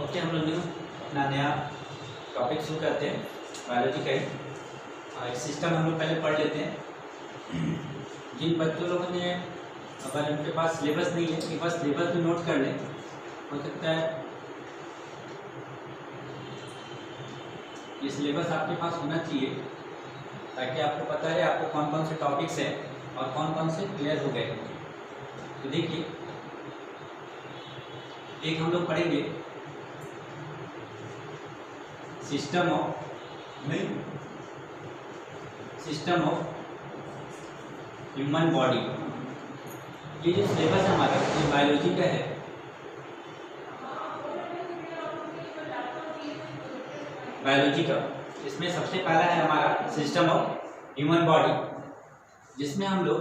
Okay, हम लोग अपना नया टॉपिक शुरू करते हैं बायोलॉजी का ही। एक सिस्टम हम लोग पहले पढ़ लेते हैं। जिन बच्चों लोगों ने अगर उनके पास सिलेबस नहीं है, एक बार सिलेबस भी नोट कर लें। हो सकता है ये सिलेबस आपके पास होना चाहिए ताकि आपको पता है आपको कौन कौन से टॉपिक्स हैं और कौन कौन से क्लियर हो गए। तो देखिए, एक हम लोग पढ़ेंगे सिस्टम ऑफ ह्यूमन बॉडी। ये जो सिलेबस हमारा ये बायोलॉजी का है। बायोलॉजी का इसमें सबसे पहला है हमारा सिस्टम ऑफ ह्यूमन बॉडी, जिसमें हम लोग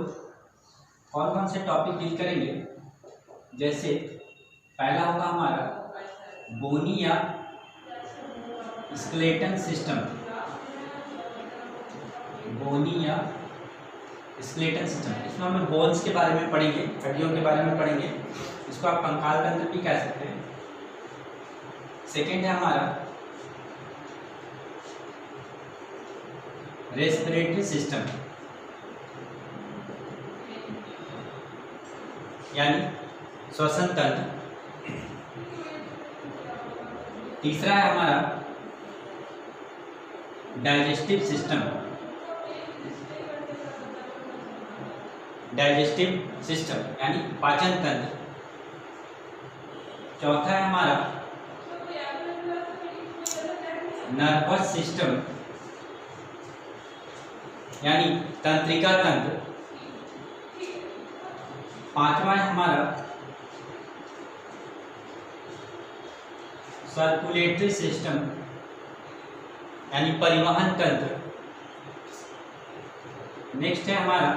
कौन कौन से टॉपिक डील करेंगे। जैसे पहला होगा हमारा बोनी या स्केलेटन सिस्टम। बोनी या स्केलेटन सिस्टम, इसमें हम बोन्स के बारे में पढ़ेंगे, हड्डियों के बारे में पढ़ेंगे। इसको आप कंकाल तंत्र भी कह सकते हैं। सेकेंड है हमारा रेस्पिरेटरी सिस्टम, यानी श्वसन तंत्र। तीसरा है हमारा डाइजेस्टिव सिस्टम, यानी पाचन तंत्र। चौथा है हमारा नर्वस सिस्टम, यानी तंत्रिका तंत्र। पांचवा है हमारा सर्कुलेटरी सिस्टम, यानी परिवहन तंत्र। नेक्स्ट है हमारा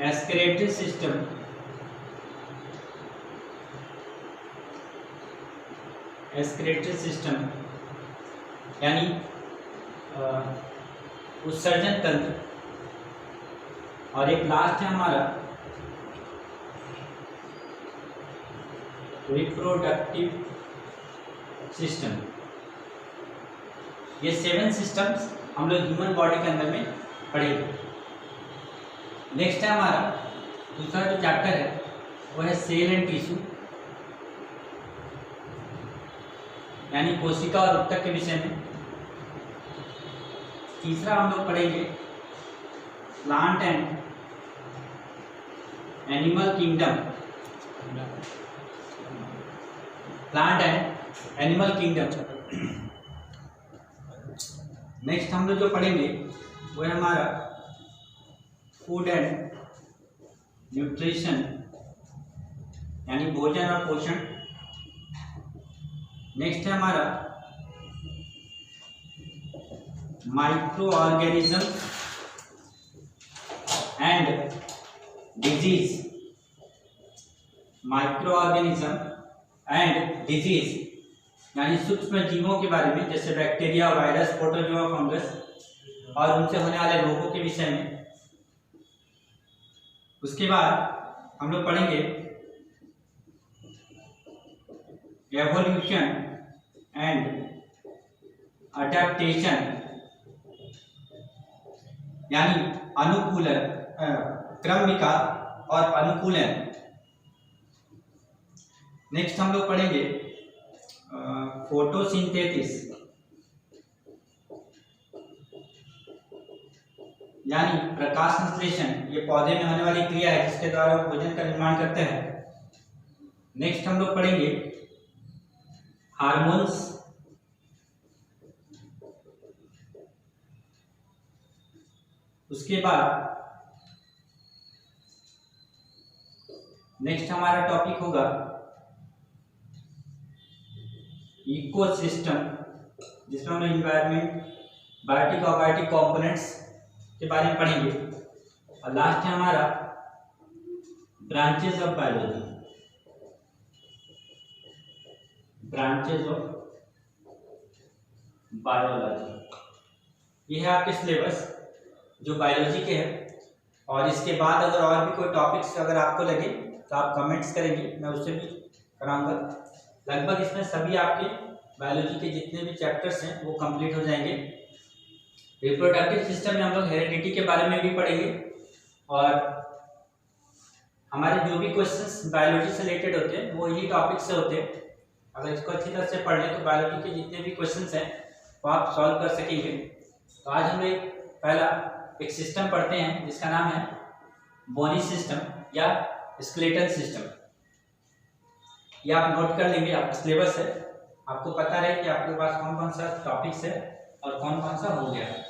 एक्सक्रीटरी सिस्टम, यानी उत्सर्जन तंत्र। और एक लास्ट है हमारा रिप्रोडक्टिव सिस्टम। ये 7 सिस्टम्स हम लोग ह्यूमन बॉडी के अंदर में पढ़ेंगे। नेक्स्ट है हमारा दूसरा जो चैप्टर है वो है सेल एंड टिश्यू, यानी कोशिका और ऊतक के विषय में। तीसरा हम लोग पढ़ेंगे plant and animal kingdom, next हम लोग जो पढ़ेंगे वो है हमारा फूड एंड न्यूट्रिशन, यानी भोजन और पोषण। नेक्स्ट है हमारा माइक्रो ऑर्गेनिज्म एंड डिजीज, यानी सूक्ष्म जीवों के बारे में, जैसे बैक्टीरिया, वायरस, प्रोटोजोआ, फंगस और उनसे होने वाले रोगों के विषय में। उसके बाद हम लोग पढ़ेंगे एवोल्यूशन एंड अडैप्टेशन, यानी अनुकूलन, क्रम विकास और अनुकूलन। नेक्स्ट हम लोग पढ़ेंगे फोटोसिंथेसिस, यानी प्रकाश संश्लेषण। ये पौधे में होने वाली क्रिया है जिसके द्वारा वो भोजन का निर्माण करते हैं। नेक्स्ट हम लोग पढ़ेंगे हार्मोन्स, उसके बाद नेक्स्ट हमारा टॉपिक होगा इकोसिस्टम, जिसमें हम एनवायरनमेंट, बायोटिक और अबायोटिक कंपोनेंट्स के बारे में पढ़ेंगे। और लास्ट है हमारा ब्रांचेस ऑफ बायोलॉजी। ये है आपके सिलेबस जो बायोलॉजी के है। और इसके बाद अगर और भी कोई टॉपिक्स अगर आपको लगे तो आप कमेंट्स करेंगे, मैं उससे भी कराऊंगा। लगभग इसमें सभी आपके बायोलॉजी के जितने भी चैप्टर्स हैं वो कंप्लीट हो जाएंगे। रिप्रोडक्टिव सिस्टम में हम लोग हेरिडिटी के बारे में भी पढ़ेंगे, और हमारे जो भी क्वेश्चंस बायोलॉजी से रिलेटेड होते हैं वो इन्हीं टॉपिक से होते हैं। अगर इसको अच्छी तरह से पढ़ लें तो बायोलॉजी के जितने भी क्वेश्चंस हैं वो आप सॉल्व कर सकेंगे। तो आज हम एक सिस्टम पढ़ते हैं जिसका नाम है बोनी सिस्टम या स्केलेटल सिस्टम। ये आप नोट कर लेंगे, आपका सिलेबस है, आपको पता रहे कि आपके पास कौन कौन सा टॉपिक्स है और कौन कौन सा हो गया है।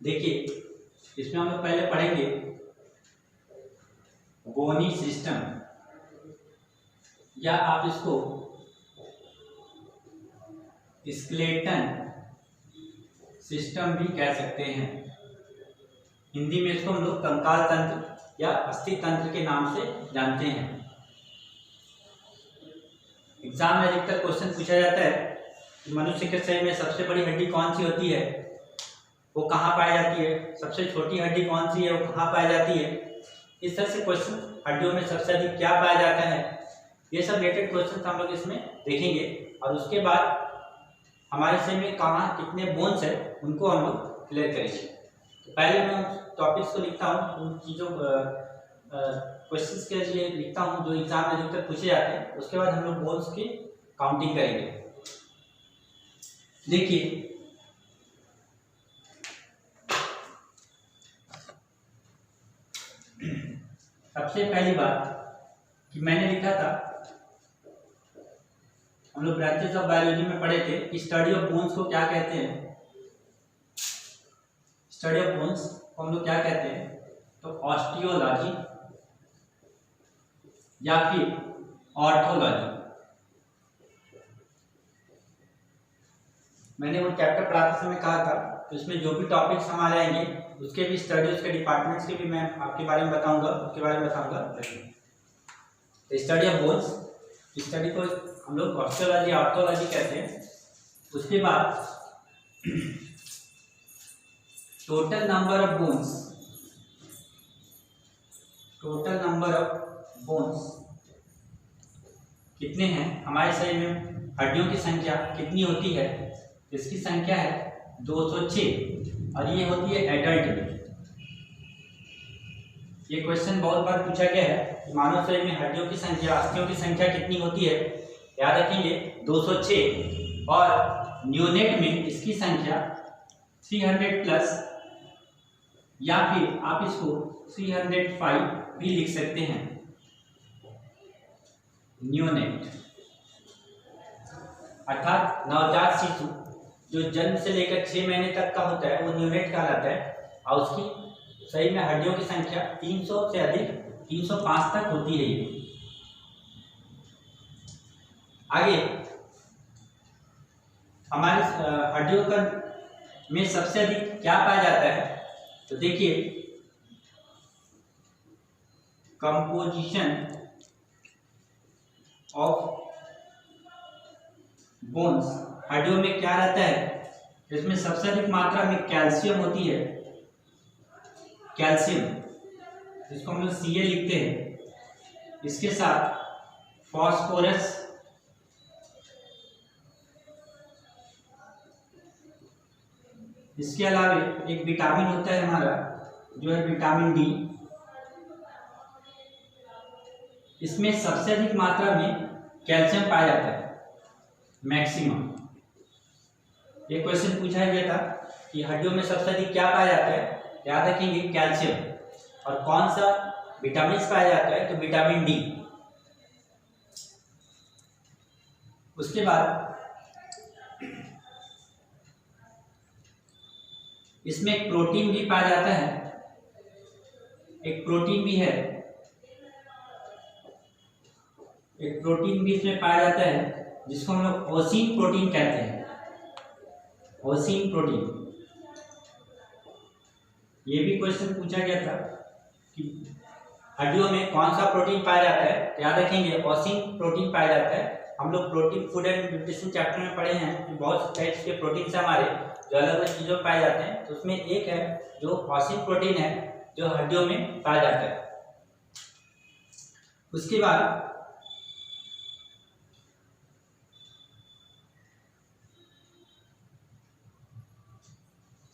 देखिए, इसमें हम लोग पहले पढ़ेंगे बोनी सिस्टम, या आप इसको स्केलेटन सिस्टम भी कह सकते हैं। हिंदी में इसको हम लोग कंकाल तंत्र या अस्थि तंत्र के नाम से जानते हैं। एग्जाम में अधिकतर क्वेश्चन पूछा जाता है कि मनुष्य के शरीर में सबसे बड़ी हड्डी कौन सी होती है, वो कहाँ पाई जाती है, सबसे छोटी हड्डी कौन सी है, वो कहाँ पाई जाती है। इस तरह से क्वेश्चन, हड्डियों में सबसे अधिक क्या पाया जाता है, ये सब रिलेटेड क्वेश्चन हम लोग इसमें देखेंगे। और उसके बाद हमारे शरीर में कहाँ कितने बोन्स है उनको हम लोग क्लियर करेंगे। तो पहले मैं टॉपिक्स को लिखता हूँ, उन चीज़ों क्वेश्चंस के लिए लिखता हूँ जो एग्जाम में अधिकतर पूछे जाते हैं। उसके बाद हम लोग बोन्स की काउंटिंग करेंगे। देखिए, सबसे पहली बात कि मैंने लिखा था, हम लोग ब्रांचेस ऑफ बायोलॉजी में पढ़े थे कि स्टडी ऑफ बोन्स को क्या कहते हैं। स्टडी ऑफ बोन्स को हम लोग क्या कहते हैं, तो ऑस्टियोलॉजी या फिर ऑर्थोलॉजी। मैंने वो चैप्टर पढ़ाते समय कहा था तो इसमें जो भी टॉपिक्स हमारे आएंगे उसके भी स्टडी, उसके डिपार्टमेंट्स के भी मैं आपके बारे में बताऊंगा, उसके बारे में बताऊंगा। तो स्टडी ऑफ बोन्स, स्टडी को हम लोग ऑस्टियोलॉजी ऑर्थोलॉजी कहते हैं। उसके बाद total number of bones, total number of bones कितने हैं हमारे शरीर में, हड्डियों की संख्या कितनी होती है, इसकी संख्या है 206 और ये होती है एडल्ट में। ये क्वेश्चन बहुत बार पूछा गया है कि मानव शरीर में हड्डियों की संख्या, अस्थियों की संख्या कितनी होती है, याद रखेंगे 206। और न्यूनेट में इसकी संख्या 300 प्लस, या फिर आप इसको 305 भी लिख सकते हैं। न्यूनेट अर्थात नवजात शिशु जो जन्म से लेकर 6 महीने तक का होता है वो न्यूनेट कहलाता है, और उसकी शरीर में हड्डियों की संख्या 300 से अधिक 305 तक होती है। आगे हमारे हड्डियों का में सबसे अधिक क्या पाया जाता है, तो देखिए कंपोजिशन ऑफ बोन्स, हड्डियों में क्या रहता है, इसमें सबसे अधिक मात्रा में कैल्शियम होती है। कैल्शियम जिसको हम लोग Ca लिखते हैं, इसके साथ फास्फोरस, इसके अलावा एक विटामिन होता है हमारा जो है विटामिन डी। इसमें सबसे अधिक मात्रा में कैल्शियम पाया जाता है, मैक्सिमम। ये क्वेश्चन पूछा गया था कि हड्डियों में सबसे अधिक क्या पाया जाता है, याद रखेंगे कैल्शियम। और कौन सा विटामिन पाया जाता है, तो विटामिन डी। उसके बाद इसमें एक प्रोटीन भी पाया जाता है, एक प्रोटीन भी है, एक प्रोटीन भी इसमें पाया जाता है जिसको हम लोग ओसिन प्रोटीन कहते हैं, ओसिन प्रोटीन। ये भी क्वेश्चन पूछा गया था कि हड्डियों में कौन सा प्रोटीन पाया जाता है, याद रखेंगे ओसिन प्रोटीन पाया जाता है। हम लोग protein food and nutrition chapter में पढ़े हैं कि बहुत टाइप्स के प्रोटीन से हमारे जो अलग अलग चीज़ों में पाए जाते हैं, तो उसमें एक है जो ओसिन प्रोटीन है जो हड्डियों में पाया जाता है। उसके बाद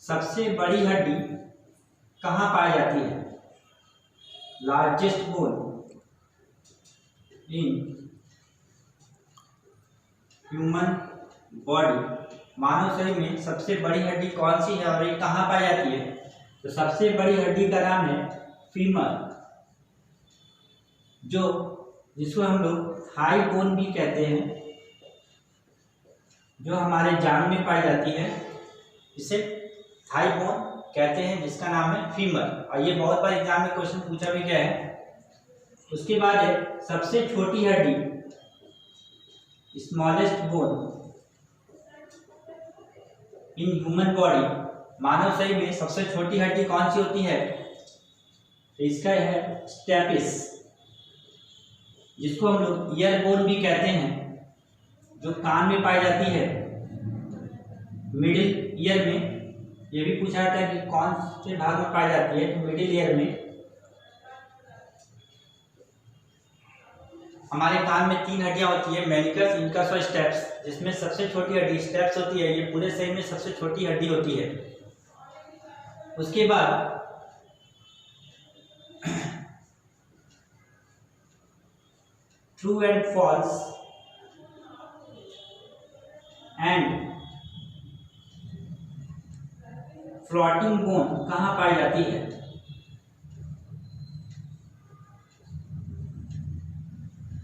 सबसे बड़ी हड्डी कहाँ पाई जाती है? Largest bone in human body, मानव शरीर में सबसे बड़ी हड्डी कौन सी है और ये कहाँ पाई जाती है? तो सबसे बड़ी हड्डी का नाम है फीमर, जिसको हम लोग थाई बोन भी कहते हैं, जो हमारे जांघ में पाई जाती है, इसे थाई बोन कहते हैं, जिसका नाम है फीमर। और ये बहुत बार एग्जाम में क्वेश्चन पूछा भी गया है। उसके बाद है सबसे छोटी हड्डी, smallest bone in human body, मानव शरीर में सबसे छोटी हड्डी कौन सी होती है? तो इसका है स्टेपिस, जिसको हम लोग ईयर बोन भी कहते हैं, जो कान में पाई जाती है, मिडिल ईयर में। ये भी पूछा जाता है कि कौन से भाग में पाई जाती है, तो मिडिल ईयर में। हमारे कान में 3 हड्डियां होती है, मेनिकस, इनकस और स्टेप्स, जिसमें सबसे छोटी हड्डी स्टेप्स होती है, ये पूरे शरीर में सबसे छोटी हड्डी होती है। उसके बाद true and false and floating bone कहाँ पाई जाती है?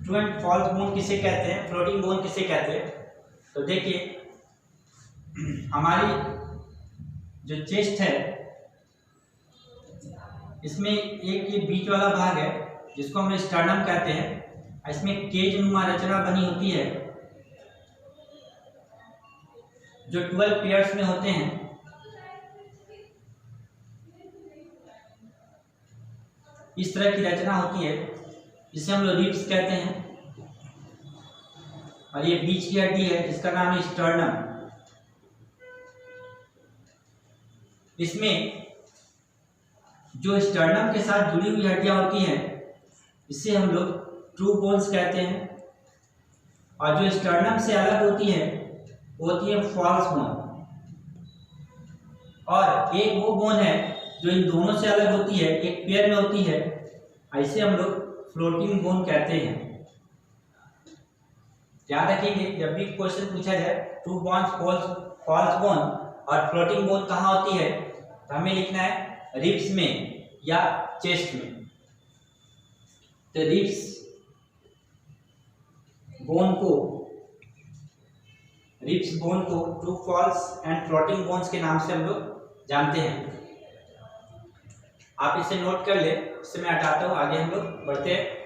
ट्रू एंड फॉल्स बोन किसे कहते हैं, फ्लोटिंग बोन किसे कहते हैं? तो देखिए, हमारी जो चेस्ट है, इसमें एक ये बीच वाला भाग है जिसको हम स्टर्नम कहते हैं। इसमें केज नुमा रचना बनी होती है, जो 12 पेयर्स में होते हैं। इस तरह की रचना होती है, जिसे हम लोग रिब्स कहते हैं। और ये बीच की हड्डी है, इसका नाम है स्टर्नम। इसमें जो स्टर्नम के साथ जुड़ी हुई हड्डियां होती हैं, इसे हम लोग ट्रू बोन्स कहते हैं। और जो स्टर्नम से अलग होती है, वो होती है फॉल्स बोन। और एक वो बोन है जो इन दोनों से अलग होती है, एक पेयर में होती है, ऐसे हम लोग फ्लोटिंग बोन कहते हैं। याद रखिए, जब भी क्वेश्चन पूछा जाए ट्रू बोन्स, फॉल्स बोन और फ्लोटिंग बोन कहाँ होती है, तो हमें लिखना है रिब्स में या चेस्ट में। तो रिब्स बोन को true, false and floating bones के नाम से हम लोग जानते हैं। आप इसे नोट कर ले, इससे मैं हटाता हूं, आगे हम लोग बढ़ते हैं।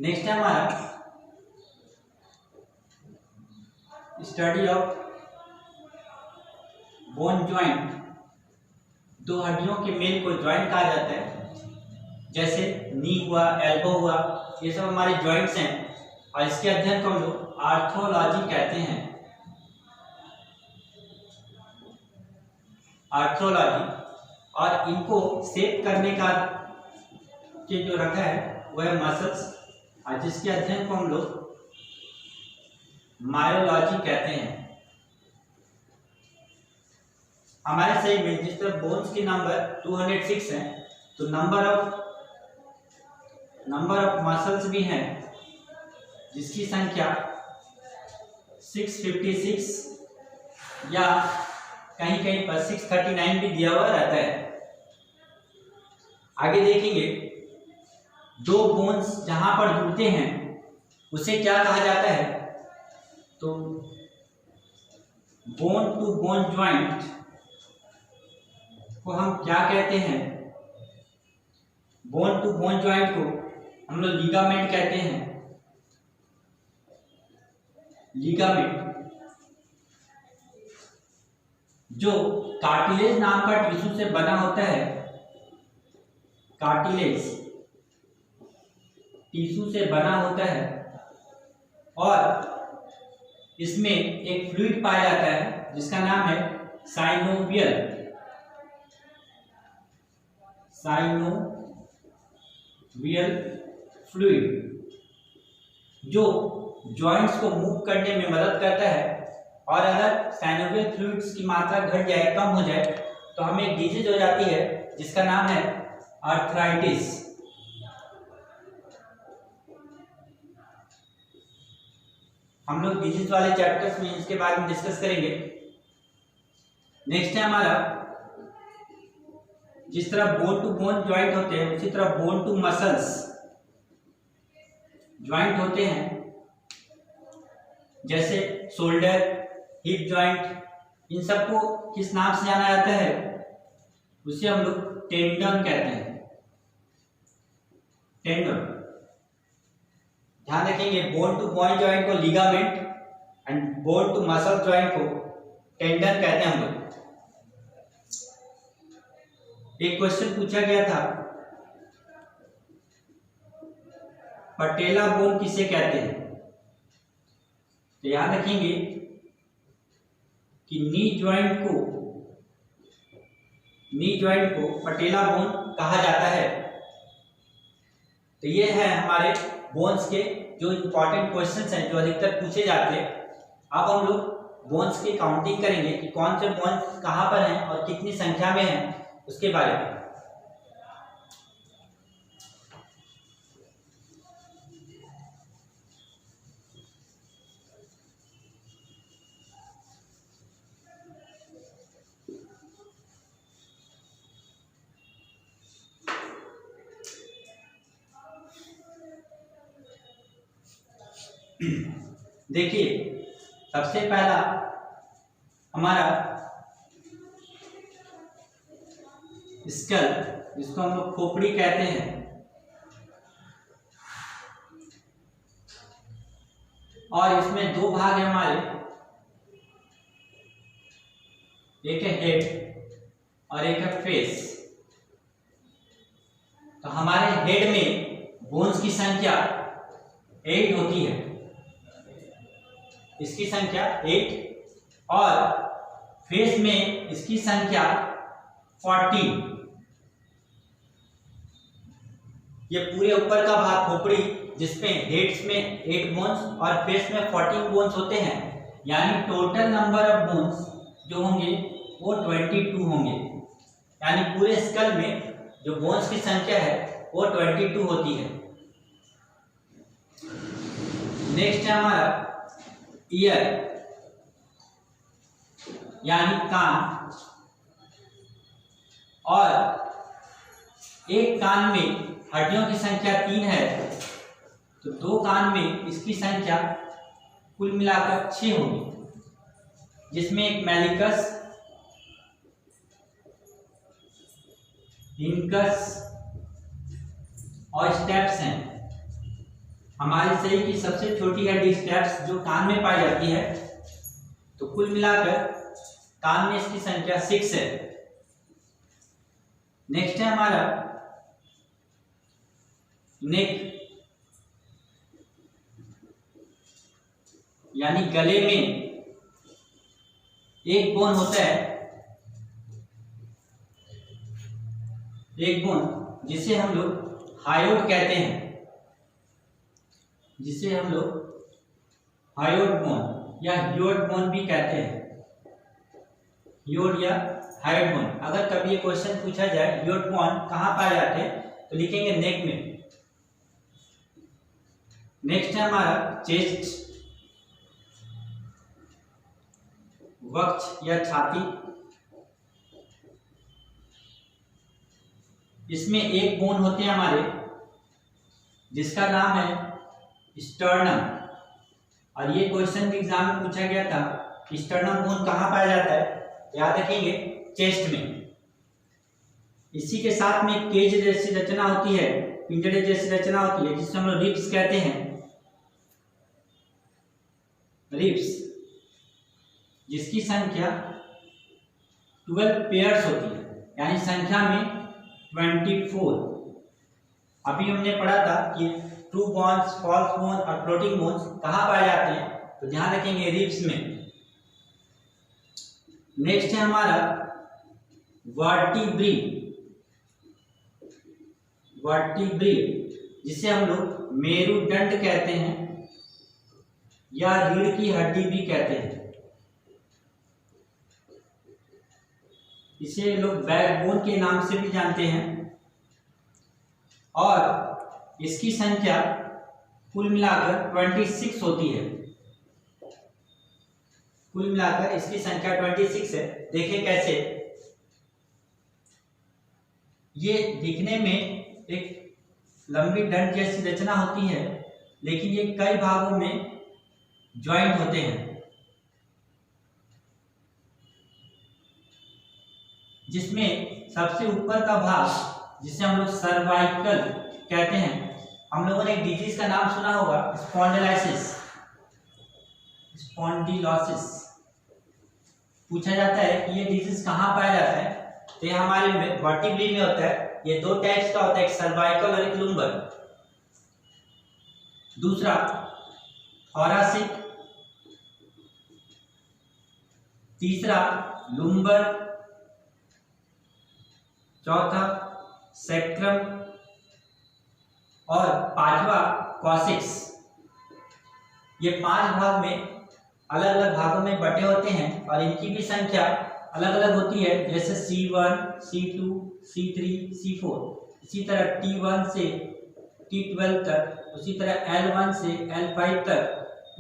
नेक्स्ट है हमारा स्टडी ऑफ बोन ज्वाइंट। दो हड्डियों के मेल को ज्वाइंट कहा जाता है, जैसे नी हुआ, एल्बो हुआ, ये सब हमारे ज्वाइंट्स हैं। और इसके अध्ययन को हम लोग आर्थोलॉजी कहते हैं। आर्थोलॉजी। और इनको सेट करने का के जो रखा है वह है मसल्स, और जिसके अध्ययन को हम लोग मायोलॉजी कहते हैं। हमारे शरीर में जिस तरह बोन्स की नंबर 206 है, तो number of number of muscles भी हैं जिसकी संख्या 656 या कहीं कहीं पर 639 भी दिया हुआ रहता है। आगे देखेंगे, दो बोन्स जहां पर जुड़ते हैं उसे क्या कहा जाता है? तो बोन टू बोन ज्वाइंट को हम क्या कहते हैं? बोन टू बोन ज्वाइंट को हम लोग लिगामेंट कहते हैं। लिगामेंट जो कार्टिलेज नाम का टिश्यू से बना होता है, कार्टिलेज टिश्यू से बना होता है और इसमें एक फ्लूइड पाया जाता है जिसका नाम है साइनोवियल फ्लूइड, जो जॉइंट्स को मूव करने में मदद करता है। और अगर साइनोवियल फ्लूइड्स की मात्रा घट जाए, कम हो जाए, तो हमें एक डिजीज हो जाती है जिसका नाम है आर्थराइटिस। हम लोग डिजीज वाले चैप्टर्स में इसके बारे में डिस्कस करेंगे। नेक्स्ट है हमारा, जिस तरह बोन टू बोन ज्वाइंट होते हैं उसी तरह बोन टू मसल्स ज्वाइंट होते हैं, जैसे शोल्डर, हिप ज्वाइंट। इन सबको किस नाम से जाना जाता है? उसे हम लोग टेंडन कहते हैं, टेंडन। ध्यान रखेंगे, बोन टू बोन ज्वाइंट को ligament and bone to muscle joint को टेंडन कहते हैं हम लोग। एक क्वेश्चन पूछा गया था, पटेला बोन किसे कहते हैं? तो याद रखेंगे कि नी ज्वाइंट को पटेला बोन कहा जाता है। तो ये है हमारे बोन्स के जो इंपॉर्टेंट क्वेश्चंस हैं जो अधिकतर पूछे जाते हैं। अब हम लोग बोन्स की काउंटिंग करेंगे कि कौन से बोन्स कहाँ पर हैं और कितनी संख्या में हैं, उसके बारे में। देखिए, सबसे पहला हमारा स्कल, जिसको हम लोग खोपड़ी कहते हैं, और इसमें दो भाग है हमारे, एक है हेड और एक है फेस। तो हमारे हेड में बोन्स की संख्या 8 होती है, इसकी संख्या 8, और फेस में इसकी संख्या 14। ये पूरे ऊपर का भाग खोपड़ी, जिसमें हेड्स में 8 बोन्स और फेस में 14 बोन्स होते हैं, यानी टोटल नंबर ऑफ बोन्स जो होंगे वो 22 होंगे। यानी पूरे स्कल में जो बोन्स की संख्या है वो 22 होती है। नेक्स्ट है हमारा ईयर, यानी कान, और एक कान में हड्डियों की संख्या 3 है, तो 2 कान में इसकी संख्या कुल मिलाकर 6 होगी, जिसमें एक मेलिकस, हिंकस और स्टेप्स हैं। हमारे शरीर की सबसे छोटी हड्डी स्टेप्स जो कान में पाई जाती है, तो कुल मिलाकर कान में इसकी संख्या 6 है। नेक्स्ट है हमारा नेक, यानी गले में एक बोन होता है, एक बोन जिसे हम लोग हायोड कहते हैं, जिसे हम लोग हायोड बोन या ह्योड बोन भी कहते हैं। ह्योड या हायोड बोन, अगर कभी ये क्वेश्चन पूछा जाए ह्योड बोन कहाँ पाए जाते हैं, तो लिखेंगे नेक में। नेक्स्ट है हमारा चेस्ट, वक्ष या छाती। इसमें एक बोन होते हैं हमारे जिसका नाम है स्टर्नम, और ये क्वेश्चन भी एग्जाम में पूछा गया था, स्टर्नम बोन कहाँ पाया जाता है, याद रखेंगे चेस्ट में। इसी के साथ में केज जैसी रचना होती है, पिंजरे जैसी रचना होती है जिसे हम लोग रिब्स कहते हैं, रिब्स, जिसकी संख्या 12 पेयर्स होती है, यानी संख्या में 24। अभी हमने पढ़ा था कि ट्रू बोन्स, फॉल्स बोन और फ्लोटिंग बोन्स कहाँ पाए जाते हैं, तो ध्यान रखेंगे रिब्स में। नेक्स्ट है हमारा वर्टिब्री, वर्टिब्री जिसे हम लोग मेरुदंड कहते हैं या रीढ़ की हड्डी भी कहते हैं। इसे लोग बैकबोन के नाम से भी जानते हैं, और इसकी संख्या कुल मिलाकर 26 होती है। कुल मिलाकर इसकी संख्या 26 है। देखिए कैसे, ये दिखने में एक लंबी डंड जैसी रचना होती है, लेकिन ये कई भागों में ज्वाइंट होते हैं, जिसमें सबसे ऊपर का भाग जिसे हम लोग सर्वाइकल कहते हैं, हम लोगों ने एक डिजीज का नाम सुना होगा स्पॉन्डिलाइसिस, स्पॉन्डिलोसिस। पूछा जाता है कि ये डिजीज कहाँ पाया जाता है, तो ये हमारे वर्टिब्री में होता है। ये दो टाइप्स का होता है, एक सर्वाइकल और एक लुम्बर। दूसरा थोरासिक, तीसरा लुम्बर, चौथा सैक्रम और पांचवा कॉसिक्स। ये 5 भाग में अलग अलग भागों में बटे होते हैं, और इनकी भी संख्या अलग अलग होती है, जैसे C1, C2, C3, C4। इसी तरह T1 से T12 तक, उसी तरह L1 से L5 तक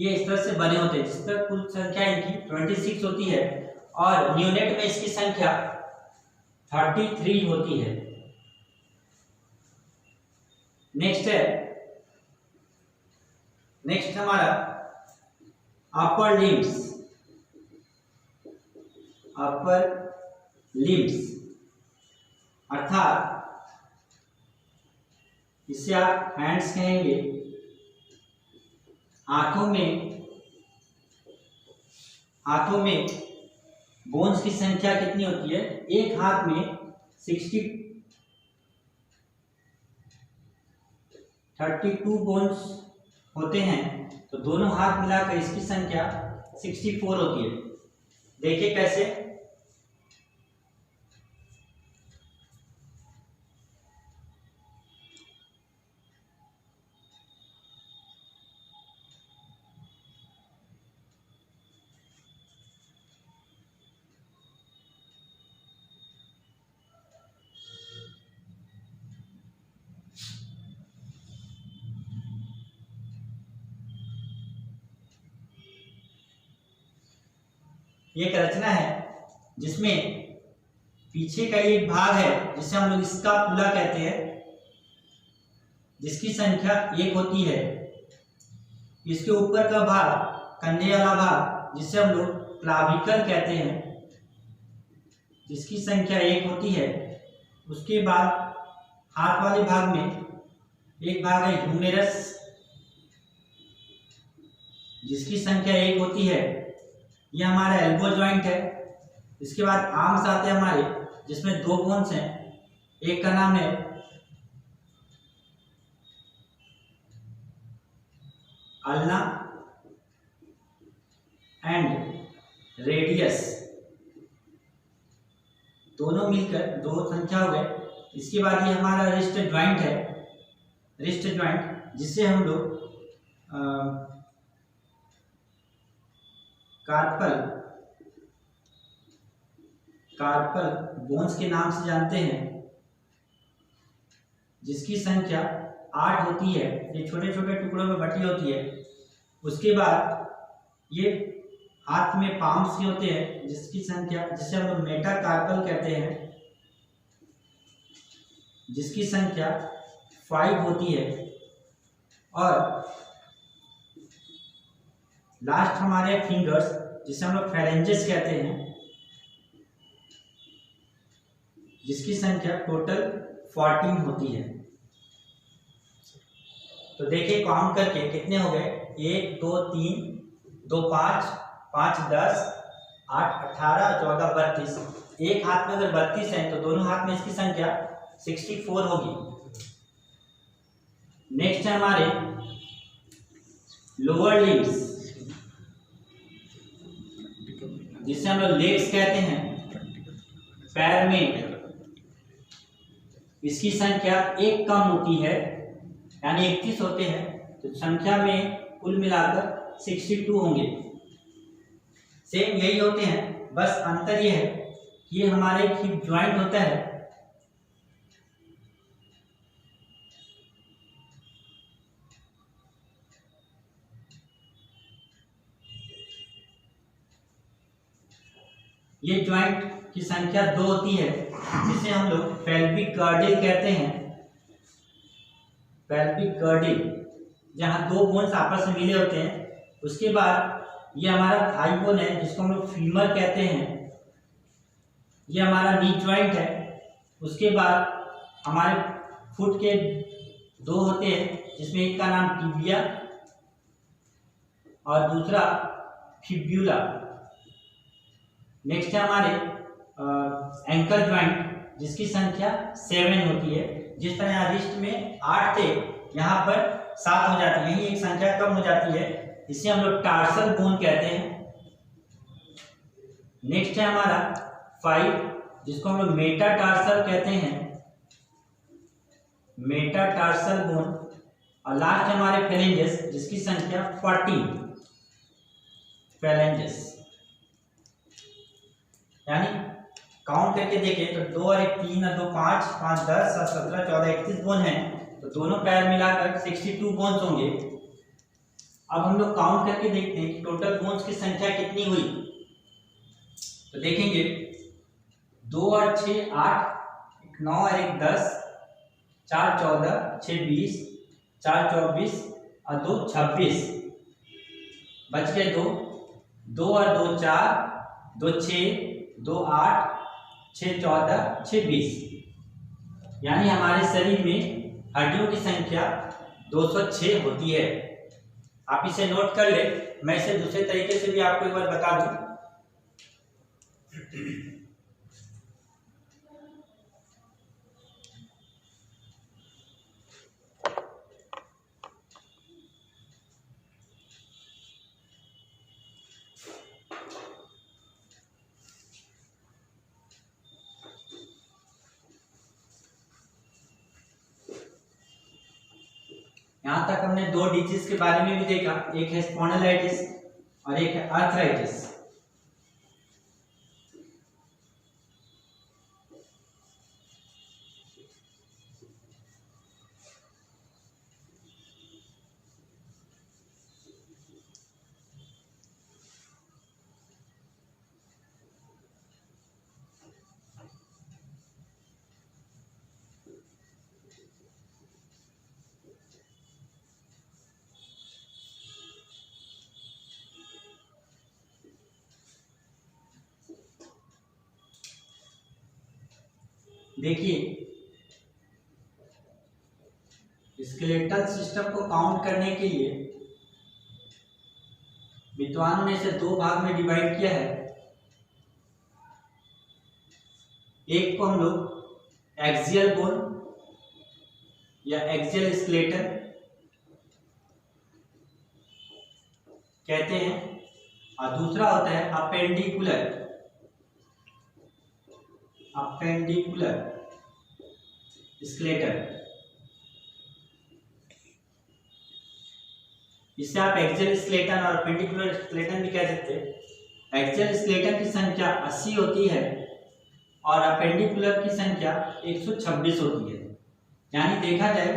ये इस तरह से बने होते हैं, जिस पर कुल संख्या इनकी 26 होती है, और न्यूनेट में इसकी संख्या 33 होती है। नेक्स्ट हमारा अपर लिम्स, अपर लिम्स अर्थात इसे आप हैंड्स कहेंगे। हाथों में बोन्स की संख्या कितनी होती है, एक हाथ में 32 बोन्स होते हैं, तो दोनों हाथ मिलाकर इसकी संख्या 64 होती है। देखिए कैसे, ये एक रचना है जिसमें पीछे का एक भाग है जिसे हम लोग स्कापुला कहते हैं, जिसकी संख्या 1 होती है। इसके ऊपर का भाग, कंधे वाला भाग, जिसे हम लोग क्लाविकल कहते हैं, जिसकी संख्या 1 होती है। उसके बाद हाथ वाले भाग में एक भाग है ह्यूमेरस, जिसकी संख्या 1 होती है। यह हमारा एल्बो जॉइंट है। इसके बाद आर्म्स आते हैं हमारे, जिसमें 2 बोन्स हैं, एक का नाम है अल्ना एंड रेडियस, दोनों मिलकर 2 संख्या हो गए। इसके बाद ये हमारा रिस्ट जॉइंट है, रिस्ट जॉइंट जिसे हम लोग कार्पल बोन्स के नाम से जानते हैं, जिसकी संख्या 8 होती है, ये छोटे छोटे टुकड़ों में बटी होती है। उसके बाद ये हाथ में पाम्स के होते हैं जिसकी संख्या, जिसे हम लोग मेटाकार्पल कहते हैं, जिसकी संख्या 5 होती है। और लास्ट हमारे फिंगर्स जिसे हम लोग फेरेंजेस कहते हैं, जिसकी संख्या टोटल 14 होती है। तो देखिए काउंट करके कितने हो गए, 1 2 3 2 5 5 10 8 18 14 32। एक हाथ में अगर 32 है तो दोनों हाथ में इसकी संख्या 64 होगी। नेक्स्ट है हमारे लोअर लिम्स, जिसे हम लोग लेग्स कहते हैं, पैर में इसकी संख्या एक कम होती है, यानी 31 होते हैं, तो संख्या में कुल मिलाकर 62 होंगे। सेम यही होते हैं, बस अंतर यह है कि ये हमारे हिप ज्वाइंट होता है, ये ज्वाइंट की संख्या 2 होती है, जिसे हम लोग पेल्विक गर्डल कहते हैं। पेल्विक गर्डल, जहाँ 2 बोन्स आपस में मिले होते हैं। उसके बाद ये हमारा थाई बोन है, जिसको हम लोग फीमर कहते हैं। ये हमारा नी ज्वाइंट है। उसके बाद हमारे फुट के 2 होते हैं, जिसमें एक का नाम टिबिया और दूसरा फिब्यूला। नेक्स्ट है हमारे एंकल ज्वाइंट, जिसकी संख्या 7 होती है। जिस तरह यहाँ रिस्ट में 8 थे, यहाँ पर 7 हो जाती है, यही एक संख्या कम हो जाती है, इसे हम लोग टार्सल बोन कहते हैं। नेक्स्ट है हमारा 5, जिसको हम लोग मेटाटार्सल कहते हैं, मेटाटार्सल बोन। और लास्ट है हमारे फेलेंजेस, जिसकी संख्या 14 फेलेंजेस। यानी काउंट करके देखें तो 2 और 1 3 और 2 5 5 10 7 17 14 31 बोन है, तो दोनों पैर मिलाकर 62 बोन्स होंगे। अब हम लोग काउंट करके देखते हैं कि टोटल बोन्स की संख्या कितनी हुई। तो देखेंगे 2 और 6 8, 9 और 1 10, 4 14, 6 20, 4 24 और 2 26, बच गए 2, 2 और 2 4, 2 6, 2 8, 6 14, 6 20। यानी हमारे शरीर में हड्डियों की संख्या 206 होती है। आप इसे नोट कर ले, मैं इसे दूसरे तरीके से भी आपको एक बार बता दूं। यहाँ तक हमने 2 डिजीज के बारे में भी देखा, एक है स्पॉन्डिलाइटिस और एक है आर्थराइटिस। देखिए, स्केलेटल सिस्टम को काउंट करने के लिए विद्वानों ने इसे 2 भाग में डिवाइड किया है। एक को हम लोग एक्सियल बोन या एक्सियल स्केलेटन कहते हैं, और दूसरा होता है अपेंडिकुलर स्केलेटन। इसे आप एक्सियल स्केलेटन और अपेंडिकुलर स्केलेटन भी कह सकते हैं। एक्सियल स्केलेटन की संख्या 80 होती है और अपेंडिकुलर की संख्या 126 होती है। यानी देखा जाए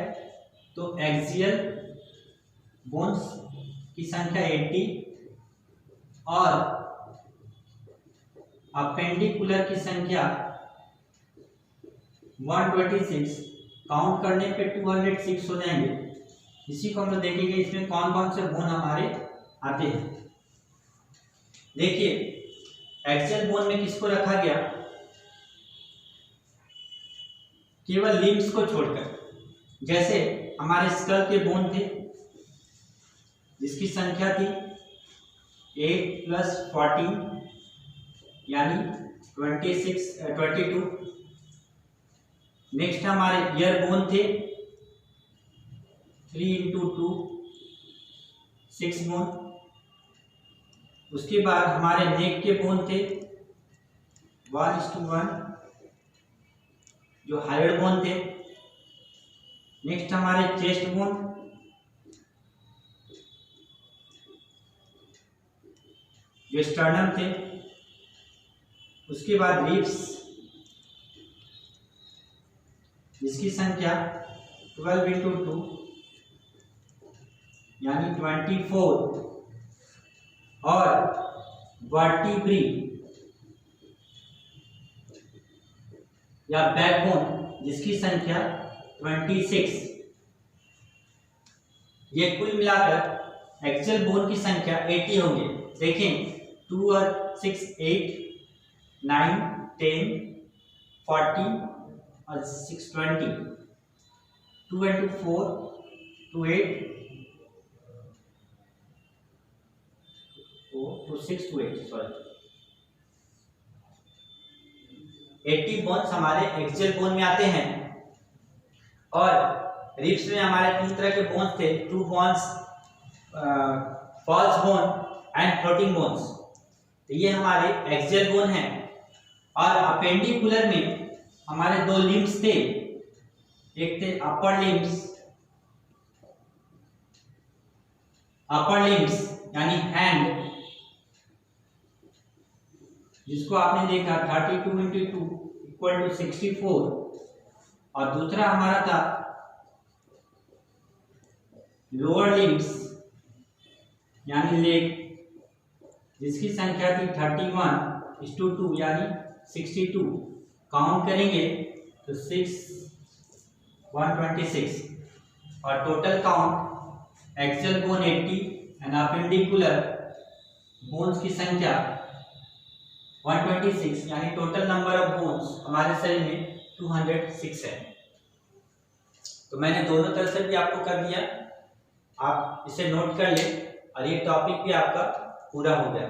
तो एक्सियल बोन्स की संख्या 80 और अपेंडिकुलर की संख्या 126, काउंट करने पे 206 हो जाएंगे। इसी को हम लोग देखेंगे इसमें कौन कौन से बोन हमारे आते हैं। देखिए एक्सियल बोन में किसको रखा गया, केवल लिम्स को छोड़कर। जैसे हमारे स्कल के बोन थे जिसकी संख्या थी 8 + 14 यानी 22। नेक्स्ट हमारे ईयर बोन थे 3 × 2 6 बोन। उसके बाद हमारे नेक के बोन थे 1:1 जो हाइड बोन थे। नेक्स्ट हमारे चेस्ट बोन, जो स्टर्नम थे। उसके बाद रिब्स जिसकी संख्या 12 × 2 यानी 24 और वर्टिब्री या बैकबोन जिसकी संख्या 26। ये कुल मिलाकर एक्सियल बोन की संख्या 80 होंगे। देखें 2 और 6 8 9 10 40 और 6 20, 2 × 2 4 2 8 2 6 2 8 सॉरी 80 बोन्स हमारे एक्सियल बोन में आते हैं। और रिब्स में हमारे 3 तरह के बोन्स थे, 2 bones, false bone and floating bones. तो ये हमारे एक्सियल बोन हैं। और अपेंडिकुलर में हमारे 2 लिम्स थे, एक थे अपर लिम्स यानी हैंड जिसको आपने देखा 32 × 2 = 64। और दूसरा हमारा था लोअर लिम्स यानी लेग जिसकी संख्या थी 31:2 यानी 62। काउंट करेंगे तो 6 126 और total count axial bone 80 and appendicular bones की संख्या 126 यानी टोटल नंबर ऑफ बोन्स हमारे शरीर में 206 है। तो मैंने दोनों तरह से भी आपको कर दिया, आप इसे नोट कर ले और ये टॉपिक भी आपका पूरा हो गया।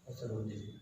ऐसा बोल दीजिए।